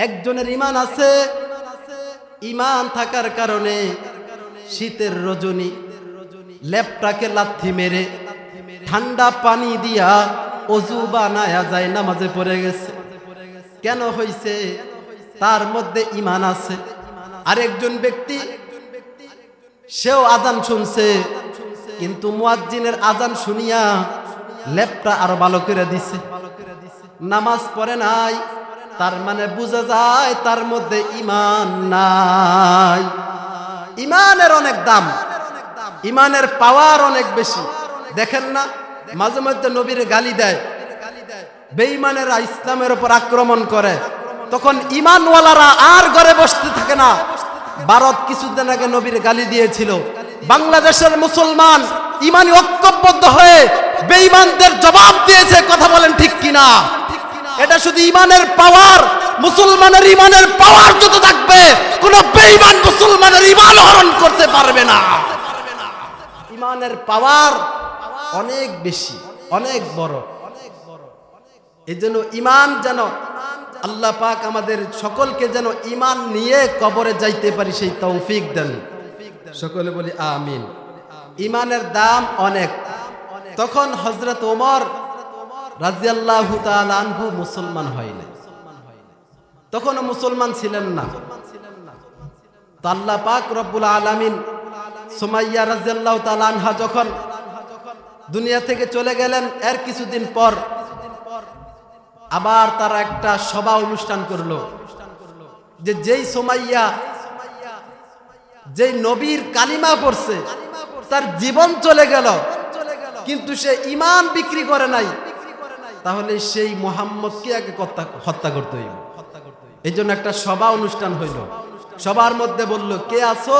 একজনের ঈমান আছে, ঈমান থাকার কারণে শীতের রজনী লেপটাকে লাথি মেরে ঠান্ডা পানি দিয়া অজু বানায়া যায় নামাজে পড়ে গেছে। কেন হইছে? তার মধ্যে ঈমান আছে। আরেকজন ব্যক্তি সেও আজান শুনছে, কিন্তু মুয়াজ্জিনের আজান শুনিয়া লেপটা আরো ভালো করে দিছে, নামাজ পড়ে নাই। তার মানে বোঝা যায় তার মধ্যে ঈমান নাই। ঈমানের অনেক দাম, ঈমানের পাওয়ার অনেক বেশি। দেখেন না, মাঝে মধ্যে নবীর গালি দেয়, বেঈমানেরা ইসলামের উপর আক্রমণ করে, তখন ঈমানওয়ালারা আর ঘরে বসতে থাকে না। ভারত কিছুদিন আগে নবীর গালি দিয়েছিল, বাংলাদেশের মুসলমান ঈমানি ঐক্যবদ্ধ হয়ে বেঈমানদের জবাব দিয়েছে। কথা বলেন ঠিক কিনা? এটা শুধু ঈমানের পাওয়ার, মুসলমানের ঈমানের পাওয়ার যত থাকবে কোন বেঈমান মুসলমানের ঈমান হরণ করতে পারবে না। ঈমানের পাওয়ার অনেক বেশি, অনেক বড়। এজন্য ঈমান যেন আল্লাহ পাক আমাদের সকলকে যেন ঈমান নিয়ে কবরে যাইতে পারি সেই তৌফিক দেন। সকলে বলি আমিন। ঈমানের দাম অনেক। তখন হযরত ওমর রাদিয়াল্লাহু তাআলা আনহু মুসলমান হয়নি, তখনও মুসলমান ছিলেন না। তো আল্লাহ পাক রব্বুল আলামিন সুমাইয়া রাদিয়াল্লাহু তাআলা আনহা যখন দুনিয়া থেকে চলে গেলেন, এর কিছুদিন পর আবার তারা একটা সভা অনুষ্ঠান করলো, যে যেই সুমাইয়া যেই নবীর কালিমা পড়ছে তার জীবন চলে গেল, কিন্তু সে ঈমান বিক্রি করে নাই, তাহলে সেই মুহাম্মদকে আগে হত্যা করতে হইব। এই জন্য একটা সভা অনুষ্ঠান হইল। সবার মধ্যে বলল, কে আছো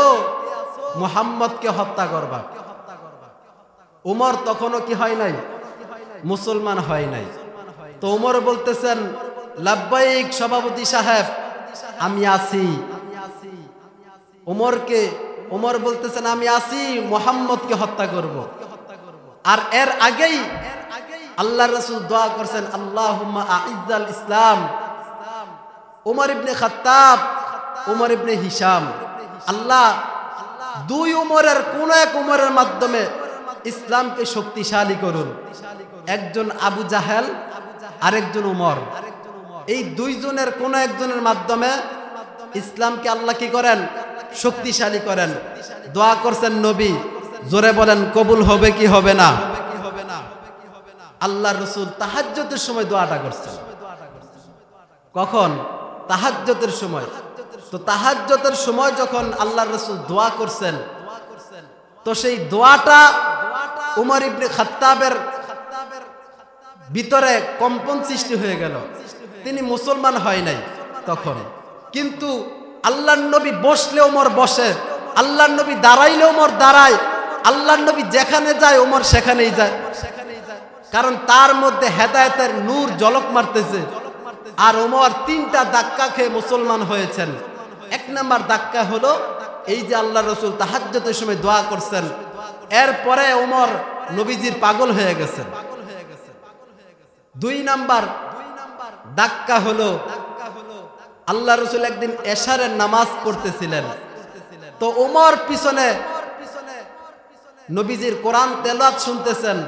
মুহাম্মদকে হত্যা করবা? উমর তখনও কি হয় নাই, মুসলমান হয় নাই। তো উমর বলতেছেন, লাব্বাইক সভাপতি সাহেব, আমি আছি। উমর বলতেছেন, আমি আছি, মুহাম্মদকে হত্যা করব। আর এর আগেই আল্লাহর রাসূল দোয়া করছেন, আল্লাহুম্মা আইজ্জাল ইসলাম। উমর ইবনে খাত্তাব, উমর ইবনে হিশাম, আল্লাহ দুই উমরের কোন এক উমরের মাধ্যমে ইসলামকে শক্তিশালী করুন। একজন আবু জাহেল, আরেকজন উমর, এই দুইজনের কোন একজনের মাধ্যমে ইসলামকে আল্লাহ কি করেন, শক্তিশালী করেন। দোয়া করছেন নবী, জোরে বলেন কবুল হবে কি হবে না? আল্লাহর রাসূল তাহাজ্জুদের সময় দোয়াটা করছেন। কখন? তাহাজ্জুদের সময়। তো তাহাজ্জুদের সময় যখন আল্লাহর রাসূল দোয়া করছেন, তো সেই দোয়াটা উমর ইবনে খাত্তাবের ভিতরে কম্পন সৃষ্টি হয়ে গেল। তিনি মুসলমান হয় নাই তখন, কিন্তু আল্লাহর নবী বসলে ওমর বসে, আল্লাহর নবী দাঁড়াইলে ওমর দাঁড়ায়, আল্লাহর নবী যেখানে যায় ওমর সেখানেই যায়। কারণ তার মধ্যে হেদায়েতের নূর ঝলক মারতেছে। আর ওমর তিনটা ধাক্কা খেয়ে মুসলমান হয়েছেন। এক নাম্বার ধাক্কা হলো এই যে আল্লাহর রাসূল তাহাজ্জুদের সময় দোয়া করছেন, এরপরে ওমর নবীজির পাগল হয়ে গেছেন। দুই নাম্বার ধাক্কা হলো আল্লাহ রাসূল একদিন এশারের নামাজ পড়তেছিলেন, তো ওমর পিছনে নবীজির কোরআন তেলাওয়াত শুনতেছেন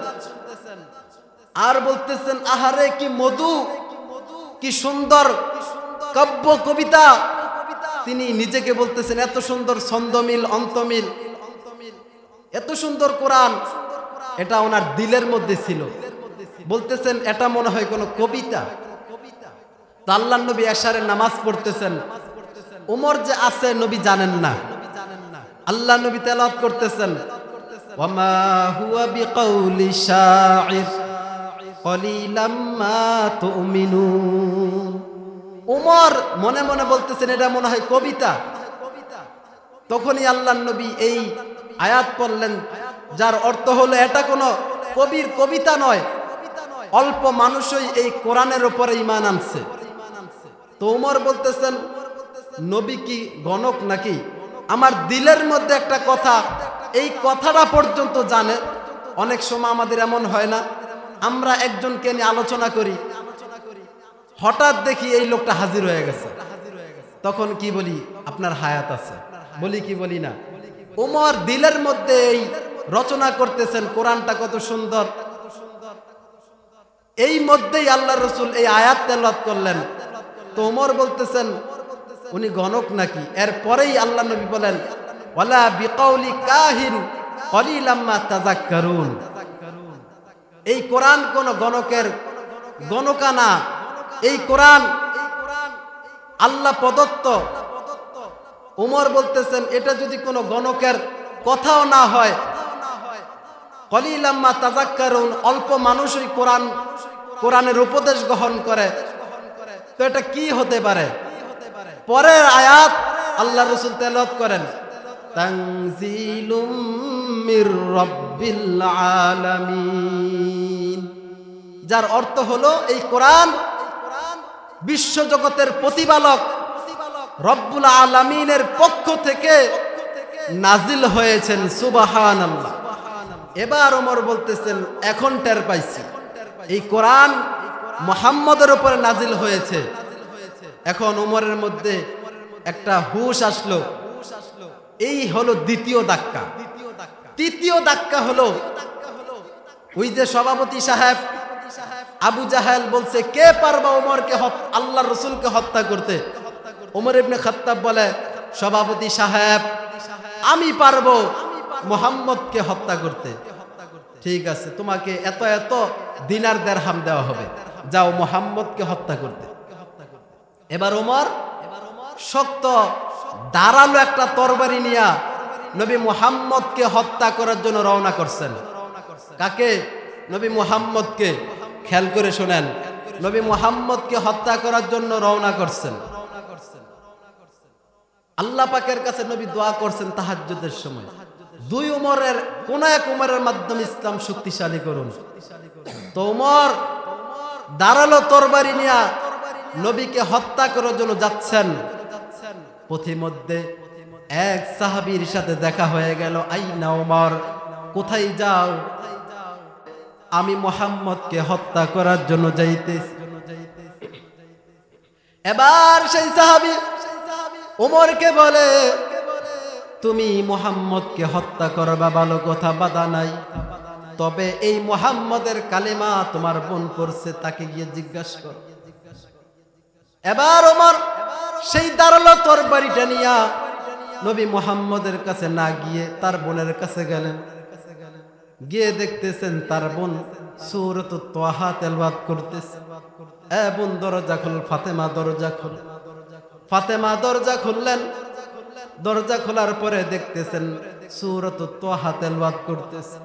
আর বলতেছেন, আহারে কি মধু, কি সুন্দর কাব্য কবিতা। তিনি নিজেকে বলতেছেন, এত সুন্দর ছন্দমিল অন্তমিল, এত সুন্দর কোরআন, এটা ওনার দিলের মধ্যে ছিল। বলতেছেন এটা মনে হয় কোনো কবিতা। তো আল্লাহর নবী এশারের নামাজ পড়তেছেন, ওমর যে আছে নবী জানেন না। আল্লাহ নবী তেলাওয়াত করতেছেন, ওয়ামা হুয়া বিকাউলি শাইর কলিলাম মা তুমিনুন। ওমর মনে মনে বলতেছেন এটা মনে হয় কবিতা। তখনই আল্লাহর নবী এই আয়াত পড়লেন, যার অর্থ হলো এটা কোনো কবির কবিতা নয়, অল্প মানুষই এই কোরআনের উপরে ঈমান আনছে। তো ওমর বলতেছেন, নবী কি গণক নাকি? আমার দিলের মধ্যে একটা কথা, এই কথাটা পর্যন্ত জানে। অনেক সময় আমাদের এমন হয় না, আমরা একজনকে নিয়ে আলোচনা করি, হঠাৎ দেখি এই লোকটা হাজির হয়ে গেছে, তখন কি বলি আপনার হায়াত আছে, বলি কি বলি না? ওমর দিলের মধ্যে এই রচনা করতেছেন কোরআনটা কত সুন্দর, এই মধ্যেই আল্লাহ রসুল এই আয়াত তেলাওয়াত করলেন। তো ওমর বলতেছেন উনি গণক নাকি? এরপরেই আল্লাহ নবী বলেন ওয়ালা বিকাউলি কাহিন কলিলাম মা তাযাক্কারুন। এই কোরআন কোন গণকের গণকা না, এই কোরআন আল্লাহ প্রদত্ত। ওমর বলতেছেন এটা যদি কোনো গণকের কথাও না হয়, কলিলাম মা তাযাক্কারুন, অল্প মানুষই কোরআনের উপদেশ গ্রহণ করে, তো এটা কি হতে পারে? পরের আয়াত আল্লাহ রাসূল তেলাওয়াত করেন তানজিলুম মির রাব্বিল আলামিন, যার অর্থ হলো এই কোরআন বিশ্বজগতের প্রতিপালক রব্বুল আলামিনের পক্ষ থেকে নাজিল হয়েছেন। সুবহানাল্লাহ। এবার ওমর বলতেছেন এখন টের পাইছি এই কোরআন মুহাম্মদের উপরে নাজিল হয়েছে। এখন ওমরের মধ্যে একটা হুশ আসলো। এই হলো দ্বিতীয় ধাক্কা। তৃতীয় ধাক্কা হলো ওই যে সভাপতি সাহেব আবু জাহেল বলছে কে পারবা ওমরকে আল্লাহ রসুলকে হত্যা করতে? ওমর ইবনে খাত্তাব বলে সভাপতি সাহেব আমি পারবো মুহাম্মদকে হত্যা করতে। ঠিক আছে, তোমাকে এত এত দিনার দিরহাম দেওয়া হবে, যাও মুহাম্মদকে হত্যা করতে। এবার ওমর শক্ত ধারালো একটা তরবারি নিয়ে নবী মুহাম্মদকে হত্যা করার জন্য রওনা করছেন। কাকে? নবী মুহাম্মদকে। খেয়াল করে শোনেন, নবী মুহাম্মদকে হত্যা করার জন্য রওনা করছেন। আল্লাহ পাকের কাছে নবী দোয়া করছেন তাহাজ্জুদের সময়, দুই উমরের কোন এক উমরের মাধ্যমে ইসলাম শক্তিশালী করুন। তো উমর ধারালো তরবারি নিয়ে নবীকে হত্যা করার জন্য যাচ্ছেন। পথিমধ্যে এক সাহাবীর সাথে দেখা হয়ে গেল। আইনা উমর, কোথায় যাও? আমি মুহাম্মদকে হত্যা করার জন্য যাইতেছি। এবার সেই সাহাবী ওমরকে বলে তুমি মুহাম্মদকে হত্যা করবা ভালো কথা, বাধা নাই, তবে এই মুহাম্মদের কালেমা তোমার বোন করছে, তাকে গিয়ে জিজ্ঞাসা কর। এবার ওমর সেই ধারালো তরবারিটা নিয়া নবী মুহাম্মদের কাছে না গিয়ে তার বোনের কাছে গেলেন। গিয়ে দেখতেছেন তার বোন সূরাতুত তাহা তেলাওয়াত করতেছে। এ বোন দরজা খুল, ফাতেমা দরজা খুল। ফাতেমা দরজা খুললেন। দরজা খোলার পরে দেখতেছেন সূরাতুত তাহা তেলাওয়াত করতেছে।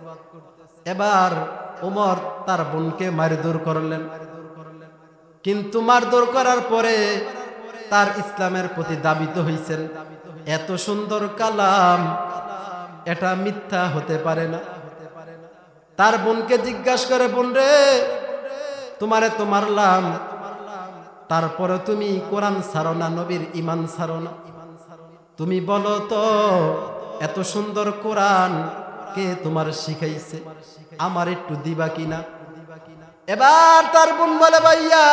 এবার ওমর তার বোনকে মারধর করলেন, কিন্তু মারধর করার পরে তার ইসলামের প্রতি দাবিত হইছেন। এত সুন্দর কালাম, এটা মিথ্যা হতে পারে না। তার বোনকে জিজ্ঞাসা করে, বোন রে তোমারে তো মারলাম, তারপরে তুমি কোরআন ছাড়ো না, নবীর ঈমান ছাড়ো না, তুমি বলো তো এত সুন্দর কোরআন কে তোমার শিখাইছে? আমার একটু দিবা কিনা? এবার তার বোন বলে, ভাইয়া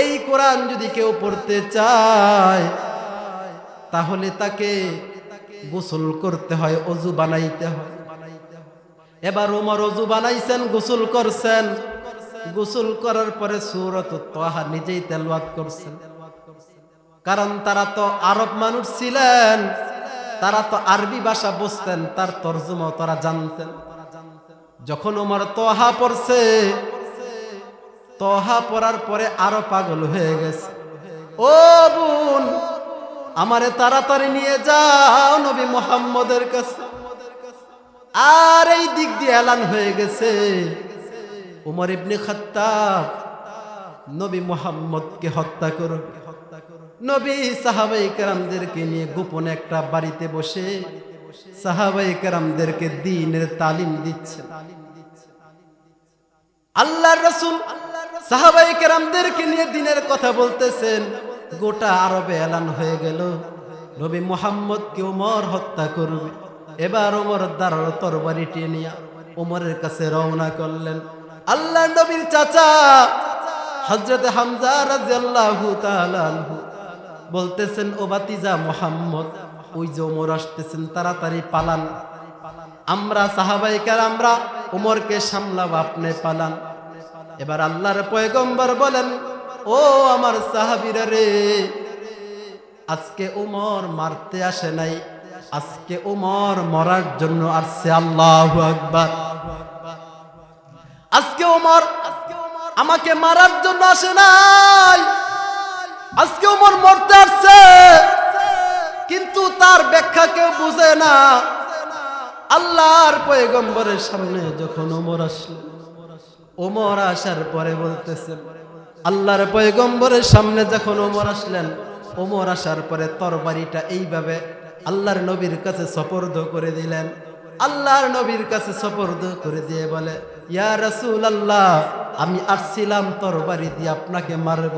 এই কোরআন যদি কেউ পড়তে চায় তাহলে তাকে গোসল করতে হয়, অজু বানাইতে হয়। এবার ওমর অজু বানাইছেন, গোসল করছেন। গোসল করার পরে সূরাতুত তাহা নিজেই তেলাওয়াত করছেন। কারণ তারা তো আরব মানুষ ছিলেন, তারা তো আরবি ভাষা বুঝতেন, তার তরজমাও তারা জানতেন। যখন ওমর তাহা পড়ছে, তাহা পড়ার পরে আরো পাগল হয়ে গেছে। ও বোন, আমারে তাড়াতাড়ি নিয়ে যাও নবী মুহাম্মদের কাছে। আর এই দিক দিয়ে এলান হয়ে গেছে ওমর ইবনে খাত্তাব নবী মুহাম্মদকে হত্যা করো। নবী সাহাবায়ে কেরামদেরকে নিয়ে গোপনে একটা বাড়িতে বসে সাহাবায়ে কেরামদেরকে দ্বীনের তালিম দিচ্ছেন। আল্লাহর রাসূল সাহাবায়ে কেরামদেরকে নিয়ে দ্বীনের কথা বলতেছেন। গোটা আরবে এলান হয়ে গেল নবী মুহাম্মদকে ওমর হত্যা করবে। এবার ওমর ধারালো তরবারিটি নিয়ে ওমরের কাছে রওনা করলেন। আল্লাহর নবীর চাচা হযরত হামজা রাদিয়াল্লাহু তাআলা আনহু বলতেছেন ও ভাতিজা মুহাম্মদ, ওই যে ওমর আসতেছেন, তাড়াতাড়ি পালান। আমরা সাহাবায়ে কেরামরা ওমরকে সামলাবো, আপনি পালান। এবার আল্লাহর পয়গম্বর বলেন, ও আমার সাহাবীরা রে, আজকে ওমর মারতে আসে নাই, আজকে ওমর মরার জন্য আসছে। আল্লাহু আকবার। আজকে ওমর আমাকে মারার জন্য আসে নাই, আজকে ওমর মরতে আসছে। কিন্তু তার ব্যাখ্যা কেউ বুঝে না। আল্লাহর পয়গম্বরের সামনে যখন ওমর আসলেন, ওমর আসার পরে বলতেছেন, আল্লাহর পয়গম্বরের সামনে যখন ওমর আসলেন, ওমর আসার পরে তরবারিটা এইভাবে আল্লাহর নবীর কাছে সুপর্দ করে দিলেন। আল্লাহর নবীর কাছে সুপর্দ করে দিয়ে বলে, ইয়া রাসূলুল্লাহ, আমি আসছিলাম তরবারি দিয়ে আপনাকে মারব,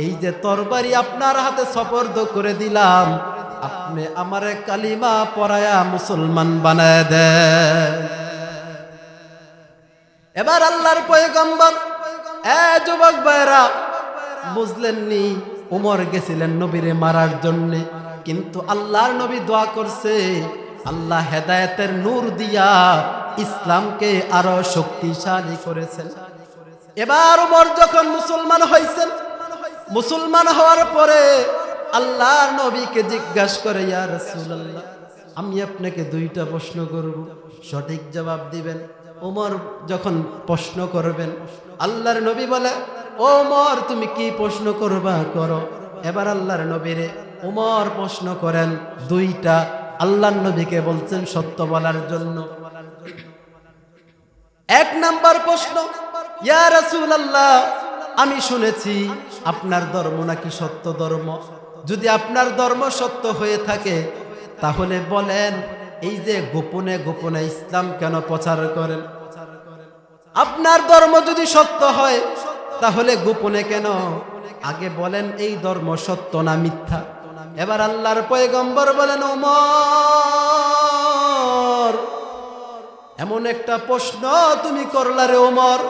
এই যে তরবারি আপনার হাতে সুপর্দ করে দিলাম, আপনি আমারে কালিমা পড়ায়া মুসলমান বানায় দেন। এবার আল্লাহর পয়গম্বর, যুবক ভাইরা, বুঝলেননি ওমর গেছিলেন নবীরে মারার জন্যে, কিন্তু আল্লাহর নবী দোয়া করছে, আল্লাহ হেদায়েতের নূর দিয়া ইসলামকে আরো শক্তিশালী করেছেন। এবার ওমর যখন মুসলমান হয়েছেন, মুসলমান হওয়ার পরে আল্লাহর নবীকে জিজ্ঞাসা করে, ইয়া রাসূলুল্লাহ, আমি আপনাকে দুইটা প্রশ্ন করব, সঠিক জবাব দিবেন। ওমর যখন প্রশ্ন করবেন, আল্লাহর নবী বলে, ওমর তুমি কি প্রশ্ন করবা করো। এবার আল্লাহর নবীরে ওমর প্রশ্ন করেন দুইটা। আল্লাহর নবীকে বলছেন সত্য বলার জন্য। এক নাম্বার প্রশ্ন, ইয়া রাসূলুল্লাহ, আমি শুনেছি আপনার ধর্ম নাকি সত্য ধর্ম। যদি আপনার ধর্ম সত্য হয়ে থাকে তাহলে বলেন, এই যে গোপনে গোপনে ইসলাম কেন প্রচার করেন? আপনার ধর্ম যদি সত্য হয় তাহলে গোপনে কেন? আগে বলেন এই ধর্ম সত্য না মিথ্যা। এবার আল্লাহর পয়গম্বর বলেন, ওমর, এমন একটা প্রশ্ন তুমি করলা রে ওমর,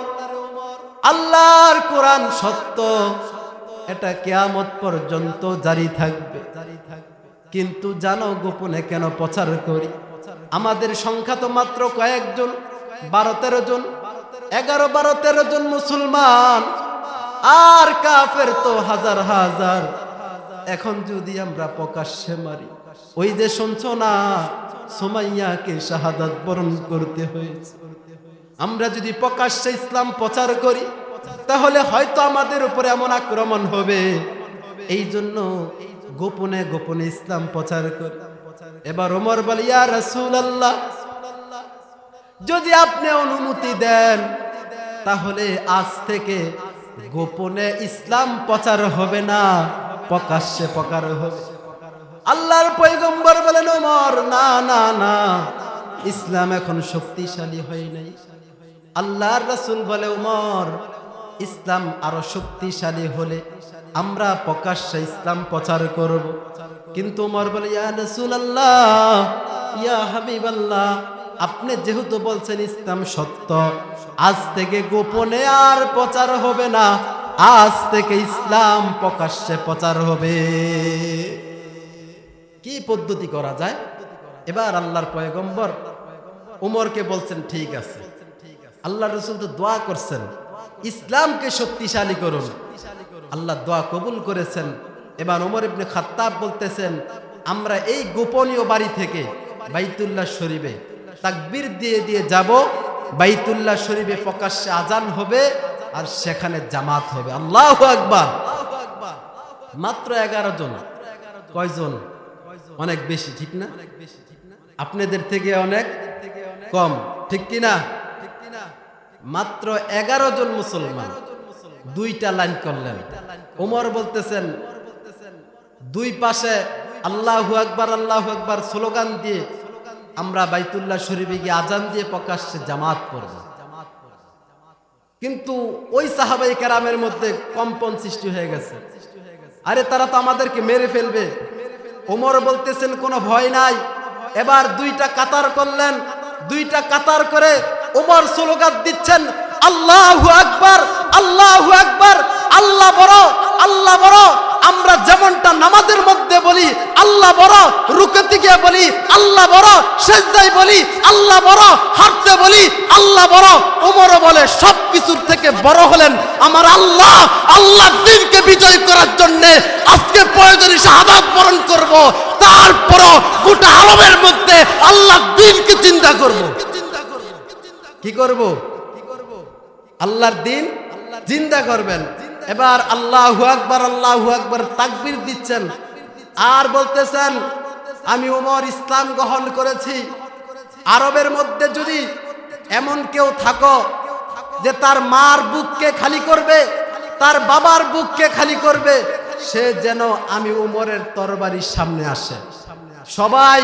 আল্লাহর কোরআন সত্য, এটা কিয়ামত পর্যন্ত জারি থাকবে, কিন্তু জানো গোপনে কেন প্রচার করি? আমাদের সংখ্যা তো মাত্র কয়েকজন, 12-13 জন, 11-12-13 জন মুসলমান, আর কাফের তো হাজার হাজার। এখন যদি আমরা প্রকাশ্যে মারি, ওই যে শুনছো না সুমাইয়াকে শাহাদাত বরণ করতে হয়েছে, আমরা যদি প্রকাশ্যে ইসলাম প্রচার করি তাহলে হয়তো আমাদের উপরে এমন আক্রমণ হবে, এই জন্য গোপনে গোপনে ইসলাম প্রচার করি। এবার ওমর বলে, ইয়া রাসূলুল্লাহ, যদি আপনি অনুমতি দেন তাহলে আজ থেকে গোপনে ইসলাম প্রচার হবে না, প্রকাশ্যে প্রচার হবে। আল্লাহর পয়গম্বর বলেন, ওমর, না না না, ইসলাম এখন শক্তিশালী হয় নাই। আল্লাহর রাসূল বলে, ওমর, ইসলাম আরো শক্তিশালী হলে আমরা প্রকাশ্যে ইসলাম প্রচার করব। কিন্তু ওমর বলে, ইয়া রাসূলুল্লাহ, ইয়া হাবিবাল্লাহ, আপনি যেহেতু বলছেন ইসলাম সত্য, আজ থেকে গোপনে আর প্রচার হবে না, আজ থেকে ইসলাম প্রকাশ্যে প্রচার হবে। কি পদ্ধতি করা যায়? এবার আল্লাহর পয়গম্বর ওমরকে বলছেন, ঠিক আছে। আল্লাহ রাসূল তো দোয়া করছেন, ইসলামকে শক্তিশালী করুন, আল্লাহ দোয়া কবুল করেছেন। এবার ওমর ইবনে খাত্তাব বলতেছেন, আমরা এই গোপনীয় বাড়ি থেকে বাইতুল্লাহ শরীফে তাকবীর দিয়ে দিয়ে যাব, বাইতুল্লাহ শরীফে প্রকাশ্যে আজান হবে আর সেখানে জামাত হবে। আল্লাহু আকবার। মাত্র 11 জন। কয়জন? অনেক বেশি, ঠিক না? আপনাদের থেকে অনেক কম, ঠিক কিনা? মাত্র 11 জন মুসলমান দুইটা লাইন করলেন। ওমর বলতেছেন, দুই পাশে আল্লাহু আকবার আল্লাহু আকবার স্লোগান দিয়ে আমরা বাইতুল্লাহ শরীফে গিয়ে আজান দিয়ে প্রকাশ্যে জামাত পড়ব। কিন্তু ওই সাহাবায়ে কেরামের মধ্যে কম্পন সৃষ্টি হয়ে গেছে, আরে তারা তো আমাদেরকে মেরে ফেলবে। ওমর বলতেছেন, কোনো ভয় নাই। এবার দুইটা কাতার করলেন, দুইটা কাতার করে ওমর স্লোগান দিচ্ছেন, আল্লাহু আকবার আল্লাহু আকবার, আল্লাহ বড় আল্লাহ বড়, আমরা যেমন যেমনটা নামাজের মধ্যে বলি আল্লাহ বড়, রুকুতে গিয়ে বলি আল্লাহ বড়, সিজদায় বলি আল্লাহ বড়, হাঁটতে বলি আল্লাহ বড়, ওমরও বলে সবকিছুর থেকে বড় হলেন আমার আল্লাহ। আল্লাহর দ্বীনকে বিজয় করার জন্য আজকে প্রয়োজনে শাহাদাত বরণ করব, তারপরও গোটা আরবের মধ্যে আল্লাহর দ্বীনকে চিন্তা করব। কি করব? আল্লাহর দ্বীন জিন্দা করবেন। এবার আল্লাহু আকবার, আল্লাহু আকবার তাকবীর দিচ্ছেন আর বলতেছেন আমি ওমর ইসলাম গ্রহণ করেছি। আরবের মধ্যে যদি এমন কেউ থাকো যে তার মার বুককে খালি করবে, তার বাবার বুককে খালি করবে, সে যেন আমি ওমরের তরবারির সামনে আসে। সবাই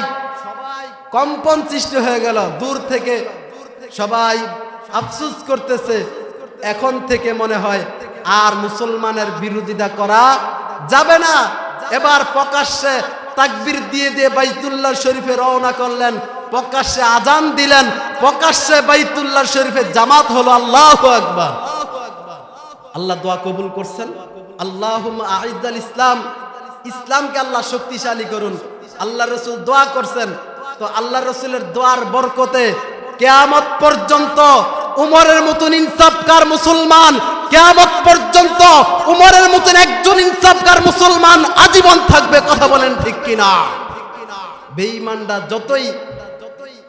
কম্পন সৃষ্টি হয়ে গেল, দূর থেকে সবাই আফসোস করতেছে। এখন থেকে মনে হয় আর মুসলমানের বিরোধিতা করা যাবে না। এবার প্রকাশ্যে তাকবীর দিয়ে দিয়ে বাইতুল্লাহ শরীফে রওনা করলেন, প্রকাশ্যে আজান দিলেন, প্রকাশ্যে বাইতুল্লাহ শরীফে জামাত হলো। আল্লাহু আকবার। আল্লাহ দোয়া কবুল করছেন। আল্লাহুম্মা আইজ্জাল ইসলাম, ইসলামকে আল্লাহ শক্তিশালী করুন। আল্লাহ রাসূল দোয়া করছেন। তো আল্লাহ রাসূলের দোয়ার বরকতে কিয়ামত পর্যন্ত উমরের মতন ইনসাফকার মুসলমান, কিয়ামত পর্যন্ত উমরের মতন একজন ইনসাফকার মুসলমান আজীবন থাকবে। কথা বলেন ঠিক কিনা? বেঈমানরা যতই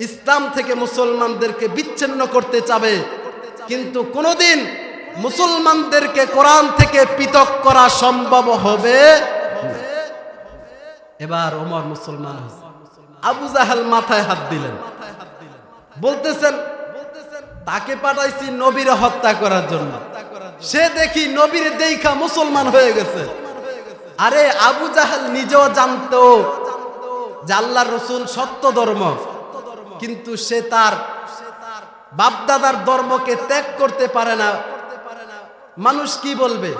ইসলাম থেকে মুসলমানদেরকে বিচ্ছিন্ন করতে চাবে, কিন্তু কোনোদিন মুসলমানদেরকে কোরআন থেকে পৃথক করা সম্ভব হবে না। এবার ওমর মুসলমান হয়েছে। আবু জাহেল মাথায় হাত দিলেন, বলতেছেন তাকে পাঠাইছি নবীর হত্যা করার জন্য, সে দেখি নবীর দেখা মুসলমান হয়ে গেছে। আরে আবু জাহেল নিজেও জানতো যে আল্লাহর রাসূল সত্য ধর্ম, কিন্তু সে তার বাপদাদার ধর্মকে ত্যাগ করতে পারে না। মানুষ কি বলবে?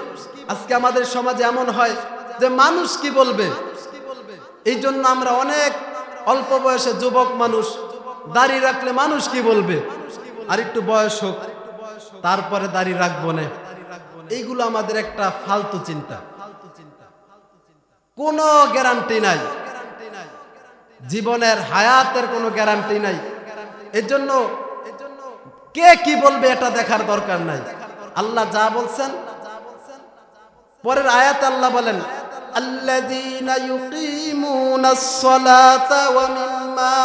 আজকে আমাদের সমাজে এমন হয় যে মানুষ কি বলবে, এই জন্য আমরা অনেক অল্প বয়সে যুবক মানুষ দাড়ি রাখলে মানুষ কি বলবে, আর একটু বয়স হোক তারপরে দাড়ি রাখবো না। এইগুলো আমাদের একটা ফালতু চিন্তা, কোনো গ্যারান্টি নাই, জীবনের হায়াতের কোনো গ্যারান্টি নাই। এর জন্য কে কি বলবে এটা দেখার দরকার নাই। আল্লাহ যা বলছেন, পরের আয়াতে আল্লাহ বলেন আল্লাযীনা ইউকিমুনাস সালাতা ওয়া মিম্মা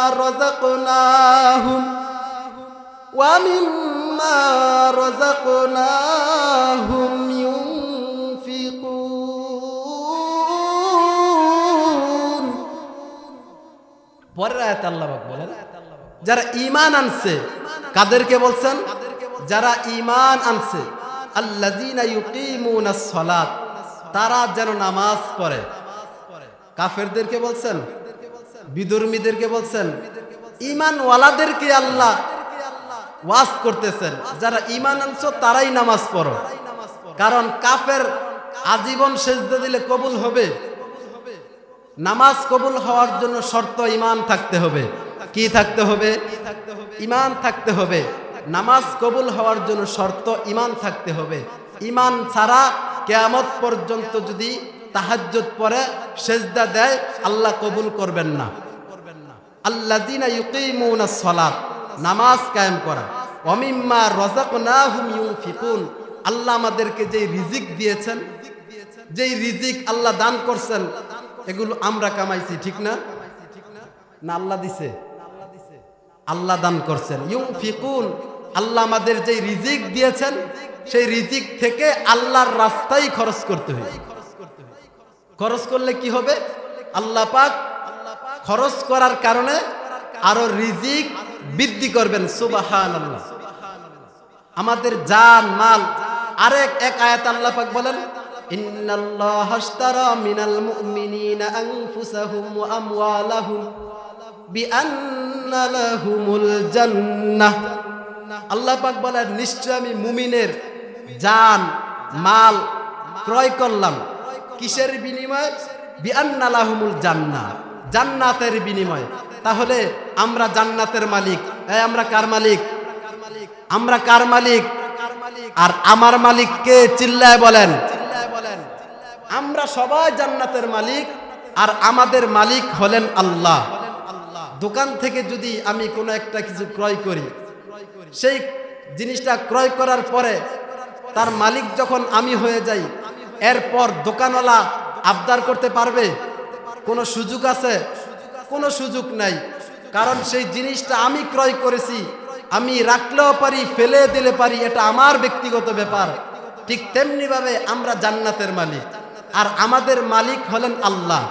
রাযাকনাহুম ইউনফিকুন। পরের আয়াতে আল্লাহ বলেন যারা ঈমান আনছে, কাদেরকে বলছেন? যারা ঈমান আনছে, আল্লাযীনা ইউকিমুনাস সালাত, তারা যেন নামাজ পড়ে। কাফেরদেরকে বলছেন, বিধর্মীদেরকে বলছেন, ঈমানওয়ালাদেরকে আল্লাহ ওয়াজ করতেছেন যারা ঈমান আনছো তারাই নামাজ পড়ো। কারণ কাফের আজীবন সিজদা দিলে কবুল হবে? নামাজ কবুল হওয়ার জন্য শর্ত ঈমান থাকতে হবে। কি থাকতে হবে? ঈমান থাকতে হবে। নামাজ কবুল হওয়ার জন্য শর্ত ঈমান থাকতে হবে। ঈমান ছাড়া কিয়ামত পর্যন্ত যদি তাহাজ্জুদ পড়ে সিজদা দেয় আল্লাহ কবুল করবেন না। আল্লাযীনা ইউকিমুনাস সালাত, নামাজ কায়েম করা, ওয়া মিম্মা রাযাকনাহুম ইউনফিকুন, আল্লাহ আমাদেরকে যে রিজিক দিয়েছেন, যেই রিজিক আল্লাহ দান করছেন, এগুলো আমরা কামাইছি, ঠিক না? না আল্লাহ দিছে? আল্লাহ দান করছেন। ইউনফিকুন, আল্লাহ আমাদের যে রিজিক দিয়েছেন সেই রিজিক থেকে আল্লাহর রাস্তায় খরচ করতে হবে। খরচ করলে কি হবে? আল্লাহ পাক খরচ করার কারণে আরো রিজিক বৃদ্ধি করবেন। সুবহানাল্লাহ। আমাদের জান মাল, আরেক এক আয়াত আল্লাহ পাক বলেন ইন্নাল্লাহা আশতারা মিনাল মুমিনিনা আনফুসাহুম ওয়া আমওয়ালাহুম বিআন্না লাহুমুল জান্নাহ। আল্লাহ পাক বলেন নিশ্চয় আমি মুমিনের জান মাল ক্রয় করলাম। কিসের বিনিময়ে? বিআন্না লাহুমুল জান্নাহ, জান্নাতের বিনিময়ে। তাহলে আমরা জান্নাতের মালিক। আমরা কার মালিক? আমরা কার মালিক? আর আমার মালিক কে? চিল্লায় বলেন। আমরা সবাই জান্নাতের মালিক, আর আমাদের মালিক হলেন আল্লাহ। দোকান থেকে যদি আমি কোনো একটা কিছু ক্রয় করি, সেই জিনিসটা ক্রয় করার পরে তার মালিক যখন আমি হয়ে যাই, এরপর দোকানওয়ালা আবদার করতে পারবে? কোনো সুযোগ আছে? কোনো সুযোগ নাই, কারণ সেই জিনিসটা আমি ক্রয় করেছি, আমি রাখলেও পারি, ফেলে দিলে পারি, এটা আমার ব্যক্তিগত ব্যাপার। ঠিক তেমনি ভাবে আমরা জান্নাতের মালিক, আর আমাদের মালিক হলেন আল্লাহ।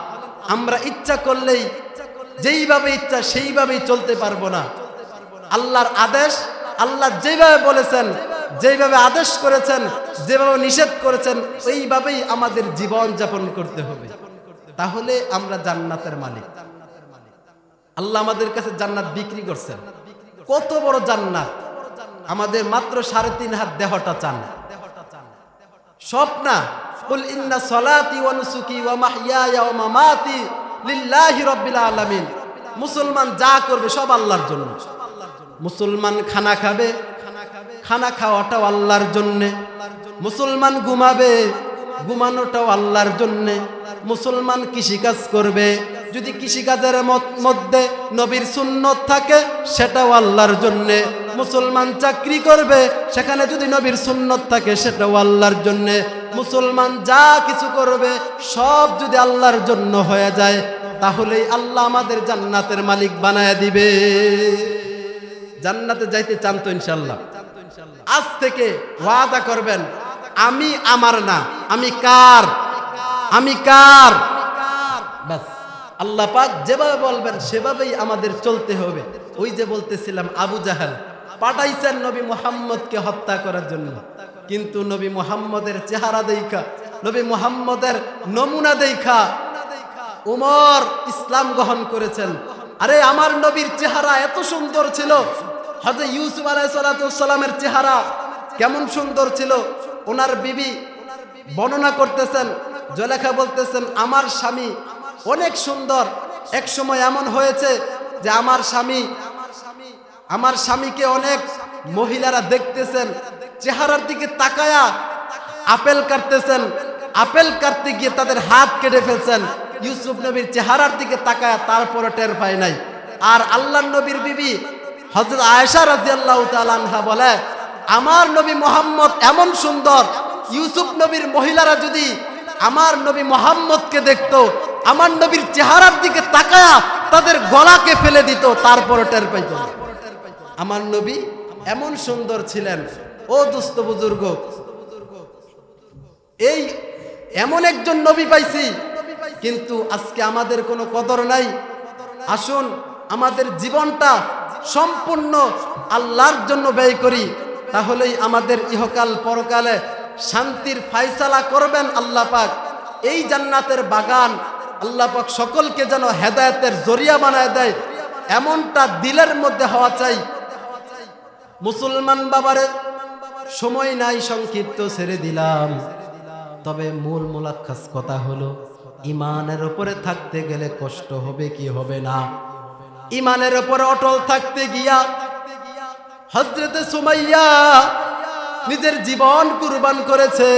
আমরা ইচ্ছা করলেই যেইভাবে ইচ্ছা সেইভাবেই চলতে পারবো না। আল্লাহর আদেশ, আল্লাহ যেভাবে বলেছেন, যেভাবে আদেশ করেছেন, যেভাবে নিষেধ করেছেন, ওইভাবেই আমাদের জীবন যাপন করতে হবে। তাহলে আমরা জান্নাতের মালিক। আল্লাহ আমাদের কাছে জান্নাত বিক্রি করছেন। কত বড় জান্নাত! আমাদের মাত্র 3.5 হাত দেহটা চান, সব না। কুল ইন্না সলাতি ওয়া নুসুকি ওয়া মাহইয়ায়া ওয়া মামাতি লিল্লাহি রাব্বিল আলামিন। মুসলমান যা করবে সব আল্লাহর জন্য। মুসলমান খানা খাবে, খানা খাওয়াটাও আল্লাহর জন্যে। মুসলমান ঘুমাবে, ঘুমানোটাও আল্লাহর জন্যে। মুসলমান কৃষিকাজ করবে, যদি কৃষিকাজের মধ্যে নবীর সুন্নত থাকে সেটাও আল্লাহর জন্যে। মুসলমান চাকরি করবে, সেখানে যদি নবীর সুন্নত থাকে সেটাও আল্লাহর জন্যে। মুসলমান যা কিছু করবে সব যদি আল্লাহর জন্য হয়ে যায়, তাহলেই আল্লাহ আমাদের জান্নাতের মালিক বানায় দিবে। জান্নাতে যাইতে চান তো ইনশাআল্লাহ? আজ থেকে ওয়াদা করবেন, আমি আমার না, আমি কার? আমি কার? বাস আল্লাহ পাক যেভাবে বলবেন সেভাবেই আমাদের চলতে হবে। ওই যে বলতেছিলাম, আবু জাহেল পাঠাইছেন নবী মুহাম্মদকে হত্যা করার জন্য, কিন্তু নবী মুহাম্মদের চেহারা দেখা, নবী মুহাম্মদের নমুনা দেখা উমর ইসলাম গ্রহণ করেছেন। আরে আমার নবীর চেহারা এত সুন্দর ছিল, হযরত ইউসুফ আলাইহিস সালামের চেহারা কেমন সুন্দর ছিল। ওনার বিবি বর্ণনা করতেছেন, জুলেখা বলতেছেন, আমার স্বামী অনেক সুন্দর। এক সময় এমন হয়েছে যে আমার স্বামীকে অনেক মহিলারা দেখতেছেন, চেহারার দিকে তাকায়া আপেল কাটতেছেন, আপেল কাটতে গিয়ে তাদের হাত কেটে ফেলছেন। ইউসুফ নবীর চেহারার দিকে তাকায়া তারপরে টের পায় নাই। আর আল্লাহর নবীর বিবি হযরত আয়েশা রাদিয়াল্লাহু তাআলা আনহা বলে, আমার নবী মুহাম্মদ এমন সুন্দর, ইউসুফ নবীর মহিলারা যদি আমার নবী মুহাম্মদকে দেখতো, আমার নবীর চেহারার দিকে তাকায়া তাদের গলাকে ফেলে দিত, তারপরে টের পাইত না। আমার নবী এমন সুন্দর ছিলেন। ও দোস্ত বুজুর্গ, এই এমন একজন নবী পাইছি, কিন্তু আজকে আমাদের কোনো কদর নাই। আসুন আমাদের জীবনটা সম্পূর্ণ আল্লাহর জন্য ব্যয় করি, তাহলেই আমাদের ইহকাল পরকালে শান্তির ফায়সালা করবেন আল্লাহ পাক। এই জান্নাতের বাগান আল্লাহ পাক সকলকে যেন হেদায়েতের জরিয়া বানায় দেয়, এমনটা দিলের মধ্যে হওয়া চাই। মুসলমান বাবারে, সময় নাই, সংক্ষিপ্ত ছেড়ে দিলাম। তবে মূল মুলাক্কাস কথা হলো, ইমানের উপরে থাকতে গেলে কষ্ট হবে কি হবে না? ইমানের উপরে অটল থাকতে গিয়া হযরতে সুমাইয়া নিজের জীবন কুরবান করেছে।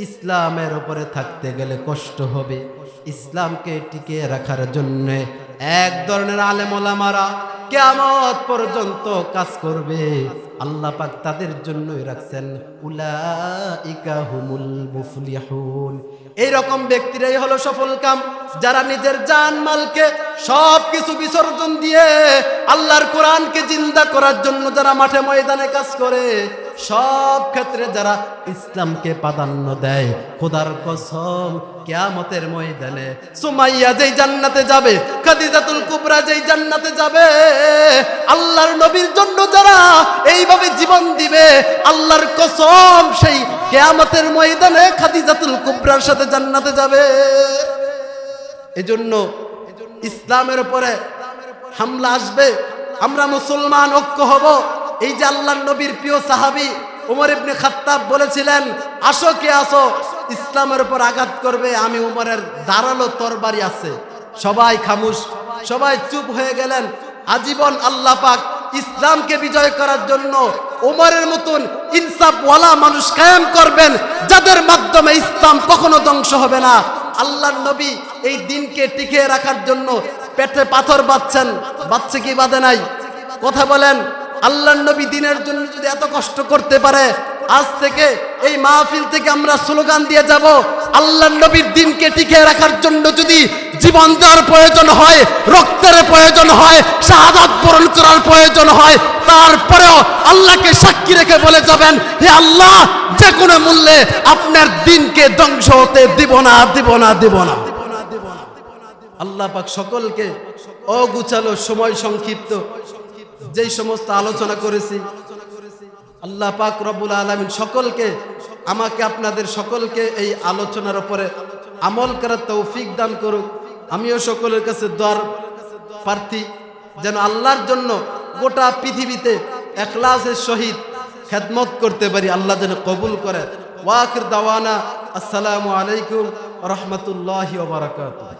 ইসলামের উপরে থাকতে গেলে কষ্ট হবে। ইসলামকে টিকিয়ে রাখার জন্য এক ধরনের আলেম ওলামারা কিয়ামত পর্যন্ত কাজ করবে। আল্লাহ পাক তাদের জন্যই রাখছেন, উলাইকা হুমুল মুফলিহুন। এইরকম ব্যক্তিরাই হলো সফল কাম, যারা নিজের জান মালকে সবকিছু বিসর্জন দিয়ে আল্লাহর কোরআনকে জিন্দা করার জন্য যারা মাঠে ময়দানে কাজ করে, সব ক্ষেত্রে যারা ইসলামকে প্রাধান্য দেয়। খোদার কসম, কিয়ামতের ময়দানে সুমাইয়া যেই জান্নাতে যাবে, খাদিজাতুল কুবরা যেই জান্নাতে যাবে, আল্লাহর নবীর জন্য যারা এইভাবে জীবন দিবে, আল্লাহর কসম সেই কিয়ামতের ময়দানে খাদিজাতুল কুবরার সাথে জান্নাতে যাবে। এজন্য ইসলামের উপরে হামলা আসবে, আমরা মুসলমান ঐক্য হব। এই যে আল্লাহর নবীর প্রিয় সাহাবী উমর ইবনে খাত্তাব বলেছিলেন, আসো কে আসো, ইসলামের উপর আঘাত করবে, আমি উমরের ধারালো তরবারি আছে। সবাই খামুশ, সবাই চুপ হয়ে গেলেন। আজীবন আল্লাহ পাক ইসলামকে বিজয় করার জন্য ওমরের মতন ইনসাফওয়ালা মানুষ কায়েম করবেন, যাদের মাধ্যমে ইসলাম কখনো ধ্বংস হবে না। আল্লাহর নবী এই দিনকে টিকিয়ে রাখার জন্য পেটে পাথর বাঁধছেন, বাঁধছে কি বাঁধে নাই? কথা বলেন। আল্লাহর নবী দিনের জন্য যদি এত কষ্ট করতে পারে, আজ থেকে এই মাহফিল থেকে আমরা স্লোগান দিয়ে যাব, আল্লাহর নবীর দিনকে টিকিয়ে রাখার জন্য যদি জীবন দেওয়ার প্রয়োজন হয়, রক্তের প্রয়োজন হয়, শাহাদাত বরণ করার প্রয়োজন হয়, তারপরেও আল্লাহকে সাক্ষী রেখে বলে যাবেন, হে আল্লাহ, যে কোনো মূল্যে আপনার দিনকে ধ্বংস হতে দিব না, দিব না, দিব না। আল্লাহ পাক সকলকে অগুছালো সময় সংক্ষিপ্ত যেই সমস্ত আলোচনা করেছি, আল্লাহ পাক রব্বুল আলামিন সকলকে, আমাকে আপনাদের সকলকে এই আলোচনার উপরে আমল করার তৌফিক দান করুক। আমিও সকলের কাছে দোয়ার প্রার্থী যেন আল্লাহর জন্য গোটা পৃথিবীতে ইখলাসের সহিত খেদমত করতে পারি, আল্লাহ যেন কবুল করে। ওয়া আখির দাওয়ানা আসসালামু আলাইকুম ওয়া রাহমাতুল্লাহি ওয়া বারাকাতুহু।